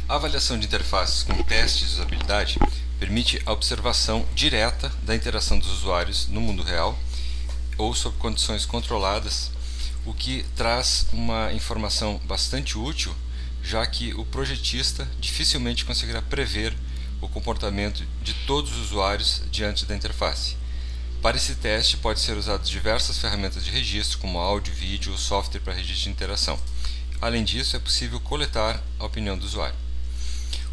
A avaliação de interfaces com testes de usabilidade permite a observação direta da interação dos usuários no mundo real ou sob condições controladas, o que traz uma informação bastante útil, já que o projetista dificilmente conseguirá prever o comportamento de todos os usuários diante da interface. Para esse teste, pode ser usadas diversas ferramentas de registro, como áudio, vídeo ou software para registro de interação. Além disso, é possível coletar a opinião do usuário.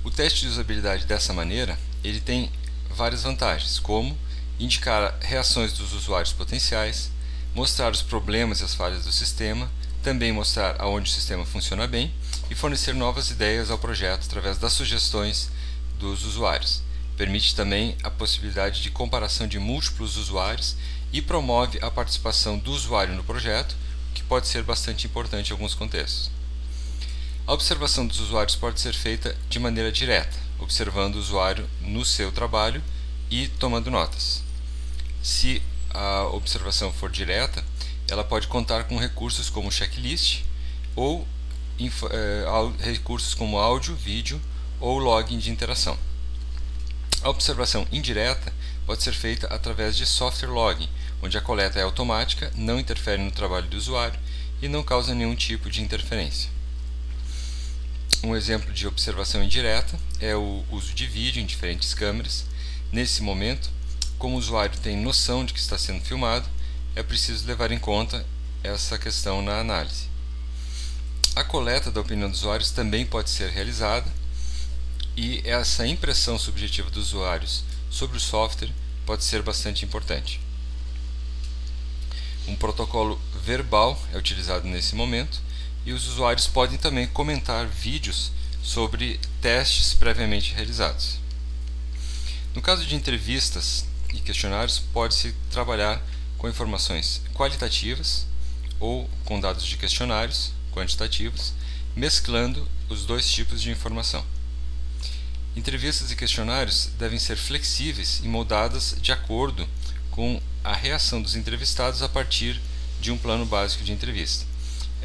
O teste de usabilidade dessa maneira, ele tem várias vantagens, como indicar reações dos usuários potenciais, mostrar os problemas e as falhas do sistema, também mostrar aonde o sistema funciona bem e fornecer novas ideias ao projeto através das sugestões dos usuários. Permite também a possibilidade de comparação de múltiplos usuários e promove a participação do usuário no projeto, o que pode ser bastante importante em alguns contextos. A observação dos usuários pode ser feita de maneira direta, observando o usuário no seu trabalho e tomando notas. Se a observação for direta, ela pode contar com recursos como checklist ou recursos como áudio, vídeo ou login de interação. A observação indireta pode ser feita através de software logging, onde a coleta é automática, não interfere no trabalho do usuário e não causa nenhum tipo de interferência. Um exemplo de observação indireta é o uso de vídeo em diferentes câmeras. Nesse momento, como o usuário tem noção de que está sendo filmado, é preciso levar em conta essa questão na análise. A coleta da opinião dos usuários também pode ser realizada, e essa impressão subjetiva dos usuários sobre o software pode ser bastante importante. Um protocolo verbal é utilizado nesse momento, e os usuários podem também comentar vídeos sobre testes previamente realizados. No caso de entrevistas e questionários, pode-se trabalhar com informações qualitativas ou com dados de questionários quantitativos, mesclando os dois tipos de informação. Entrevistas e questionários devem ser flexíveis e moldadas de acordo com a reação dos entrevistados a partir de um plano básico de entrevista.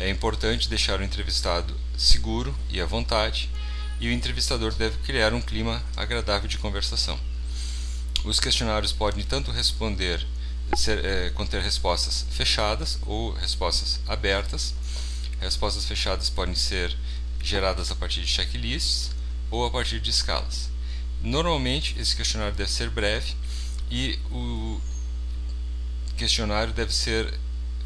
É importante deixar o entrevistado seguro e à vontade, e o entrevistador deve criar um clima agradável de conversação. Os questionários podem tanto conter respostas fechadas ou respostas abertas. Respostas fechadas podem ser geradas a partir de checklists ou a partir de escalas. Normalmente, esse questionário deve ser breve e o questionário deve ser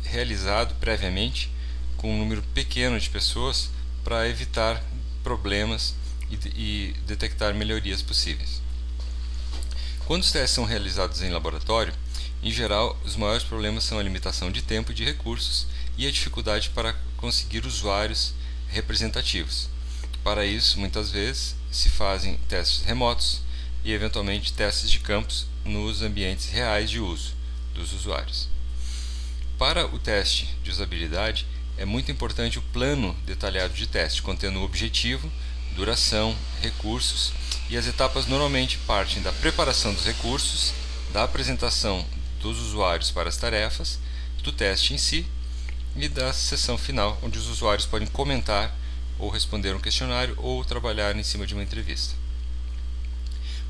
realizado previamente com um número pequeno de pessoas para evitar problemas e detectar melhorias possíveis. Quando os testes são realizados em laboratório, em geral, os maiores problemas são a limitação de tempo e de recursos e a dificuldade para conseguir usuários representativos. Para isso, muitas vezes, se fazem testes remotos e, eventualmente, testes de campos nos ambientes reais de uso dos usuários. Para o teste de usabilidade, é muito importante o plano detalhado de teste, contendo o objetivo, duração, recursos, e as etapas normalmente partem da preparação dos recursos, da apresentação dos usuários para as tarefas, do teste em si e da sessão final, onde os usuários podem comentar ou responder um questionário ou trabalhar em cima de uma entrevista.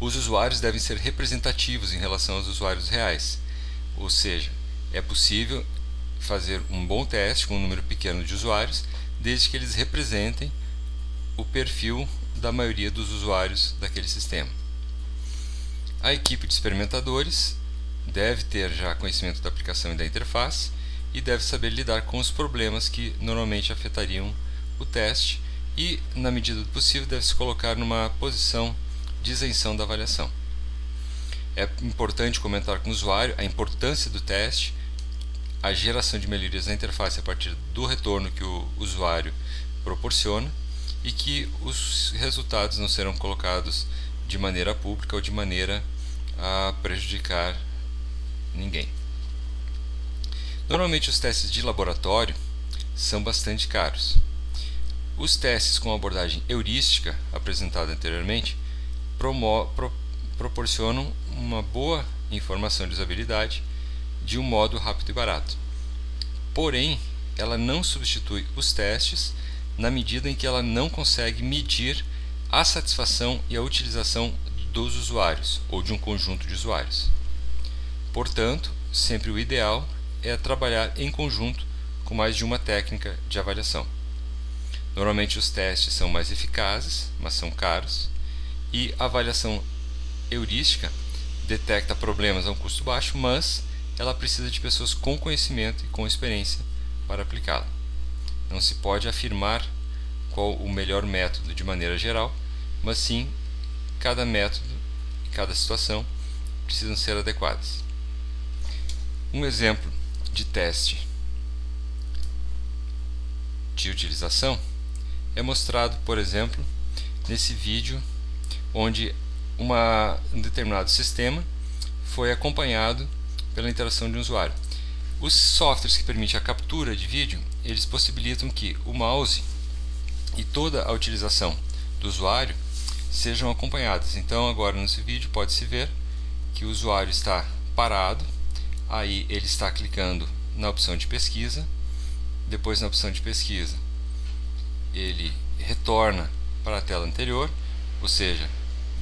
Os usuários devem ser representativos em relação aos usuários reais, ou seja, é possível fazer um bom teste com um número pequeno de usuários, desde que eles representem o perfil da maioria dos usuários daquele sistema. A equipe de experimentadores deve ter já conhecimento da aplicação e da interface e deve saber lidar com os problemas que normalmente afetariam o teste e, na medida do possível, deve se colocar numa posição de isenção da avaliação. É importante comentar com o usuário a importância do teste, a geração de melhorias na interface a partir do retorno que o usuário proporciona e que os resultados não serão colocados de maneira pública ou de maneira a prejudicar ninguém. Normalmente os testes de laboratório são bastante caros. Os testes com abordagem heurística, apresentada anteriormente, proporcionam uma boa informação de usabilidade de um modo rápido e barato. Porém, ela não substitui os testes na medida em que ela não consegue medir a satisfação e a utilização dos usuários ou de um conjunto de usuários. Portanto, sempre o ideal é trabalhar em conjunto com mais de uma técnica de avaliação. Normalmente os testes são mais eficazes, mas são caros, e a avaliação heurística detecta problemas a um custo baixo, mas ela precisa de pessoas com conhecimento e com experiência para aplicá-la. Não se pode afirmar qual o melhor método de maneira geral, mas sim cada método e cada situação precisam ser adequadas. Um exemplo de teste de utilização é mostrado, por exemplo, nesse vídeo, onde um determinado sistema foi acompanhado pela interação de um usuário. Os softwares que permitem a captura de vídeo, eles possibilitam que o mouse e toda a utilização do usuário sejam acompanhadas. Então agora nesse vídeo pode-se ver que o usuário está parado, aí ele está clicando na opção de pesquisa, depois na opção de pesquisa ele retorna para a tela anterior, ou seja,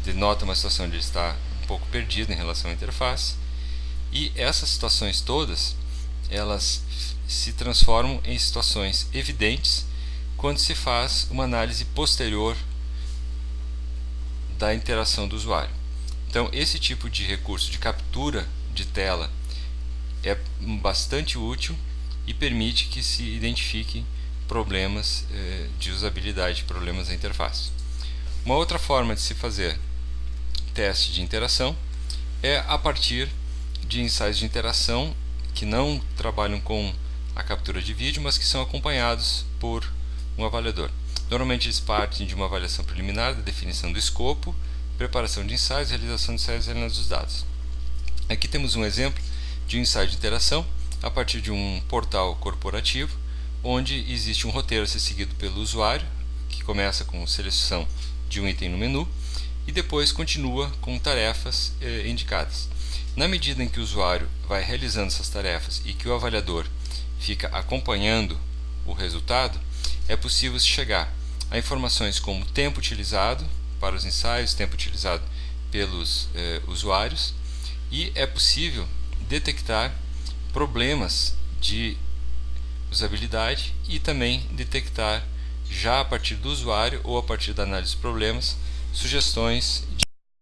denota uma situação onde ele está um pouco perdido em relação à interface, e essas situações todas elas se transformam em situações evidentes quando se faz uma análise posterior da interação do usuário. Então esse tipo de recurso de captura de tela é bastante útil e permite que se identifiquem problemas de usabilidade, problemas da interface. Uma outra forma de se fazer teste de interação é a partir de ensaios de interação que não trabalham com a captura de vídeo, mas que são acompanhados por um avaliador. Normalmente eles partem de uma avaliação preliminar da definição do escopo, preparação de ensaios, realização de ensaios e análise dos dados. Aqui temos um exemplo de um ensaio de interação a partir de um portal corporativo, onde existe um roteiro a ser seguido pelo usuário, que começa com seleção de um item no menu e depois continua com tarefas indicadas. Na medida em que o usuário vai realizando essas tarefas e que o avaliador fica acompanhando o resultado, é possível chegar a informações como tempo utilizado para os ensaios, tempo utilizado pelos usuários, e é possível detectar problemas de usabilidade e também detectar, já a partir do usuário ou a partir da análise dos problemas, sugestões de